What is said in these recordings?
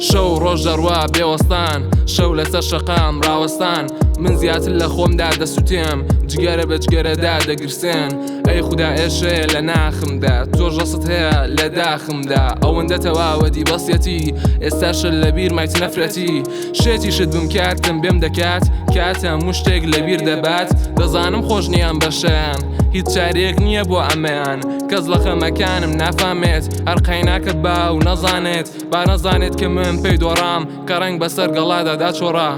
شەو ڕۆژ دەڕوا بێوەستان شەو لەسەر شەقام ڕاوەستان من زیاتر لە خۆمدا دەسووتێم جگەرە بە جگەرەدا دەگرسێن ئەی خودا ئێشەیە لە ناخمدا تۆش ڕست هەیە لە داخمدا ئەوەندە تەواوەتی بەسیەتی ئێستاشە لە بیر مایت نەفرەتی شێتی شت بم کاتم بێم دەکات کاتە هەموو شتێک لە بیر دەبات دەزانم خۆش نیان بەشیان هیچ چارێک نییە بۆ ئەمەیان کەس لە خەمەکانم نافامێت هەر قایناکە با و نەزانێت با نەزانێت کە من پێی دۆڕام کە ڕەنگ بەسەر گەڵادا داچۆڕا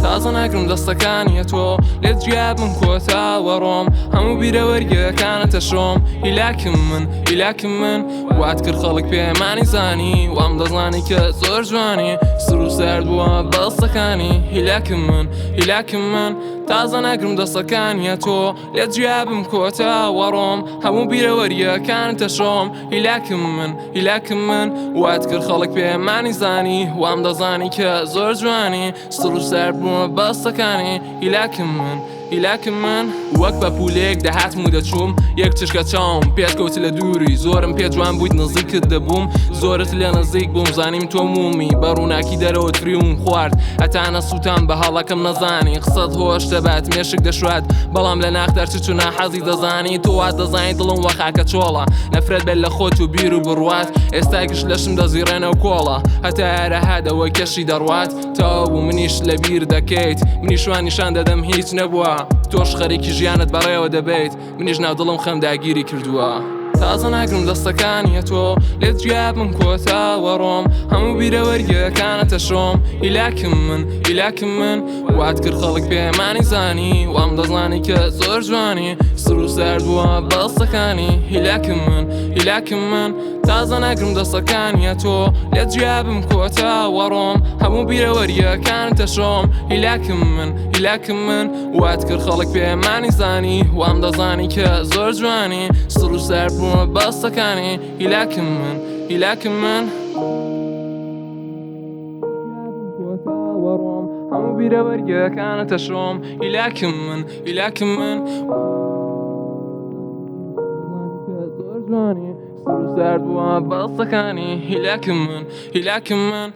تازە ناگرم دەستەکانیە تۆ لێت جیابم کۆتاوەڕۆم هەموو بیرەوەرگەکانەتە شۆم هیلاکم من وات کرد خەڵک پێمانی زانی وام دەزانی کە زۆر جوانی سر و سرد بووە بەستەکانی هیلاکم من تازە ناگرم دەستەکانیە تۆ لێت جیابم کۆتاوەڕۆم هەموو بیرەوەریەکانتە شۆم هیلاکم من وات کرد خەڵک پێمانی زانی وام دەزانی کە زۆر جوانی سر و سرد بووە بەستەکانی هیلاکم من وەک بە پولێک دەهاتم و دەچووم یەک چشکە چاوم پێت کەوت لە دووری زۆرم پێ جوان بوویت نزیکت دەبووم زۆرت لێ نزیک بووم زانیم تۆ مومی بەڕووناکی دەرەوە تریوم خوارد هەتانە سووتان بە هەڵەکەم نەزانی قسەت هۆش دەبات مێشک دەشوات بەڵام لە ناختەر چ چونا حەزی دەزانی تۆ وات دەزانی دڵم وە خاکە چۆڵە نەفرەت بێت لە خۆت و بیر و بڕوات ئێستاکیش لەشم دەزیڕێنە و کۆڵە هەتا یارەهادەوەی کەشی دەڕوات تاوە منیش لە بیر دەکەیت منیشوان نیشان دەدەم هیچ نەبووە تۆش خەریکی ژیانت بەڕێوە دەبێت منیش ناو دڵم خەم داگیری کردووە تازە ناگرم دەستەکانیە تۆ لێت جیابم کۆتاوەڕۆم هەموو بیرەوەرگەکانەتە شۆم هیلاکم من وات کرد خەڵک پێمانی زانی وام دەزانی کە زۆر جوانی سر و سرد بووە بەستەکانی هیلاکم من تازە ناگرم دەستەکانیە تۆ لێت جیابم کۆتاوەڕۆم هەموو بیرەوەریەکانتە شۆم هیلاکم من وات کرد خەڵک پێمانی زانی وام دەزانی کە زۆر جوانی سر و سرد بووە بەستەکانی هیلاکم من کۆتاوەڕۆم هەموو بیرەوەرگەکانتە شۆم هیلاکم من زۆر جوانی سر و سرد بووە بەستەکانی هیلاکم من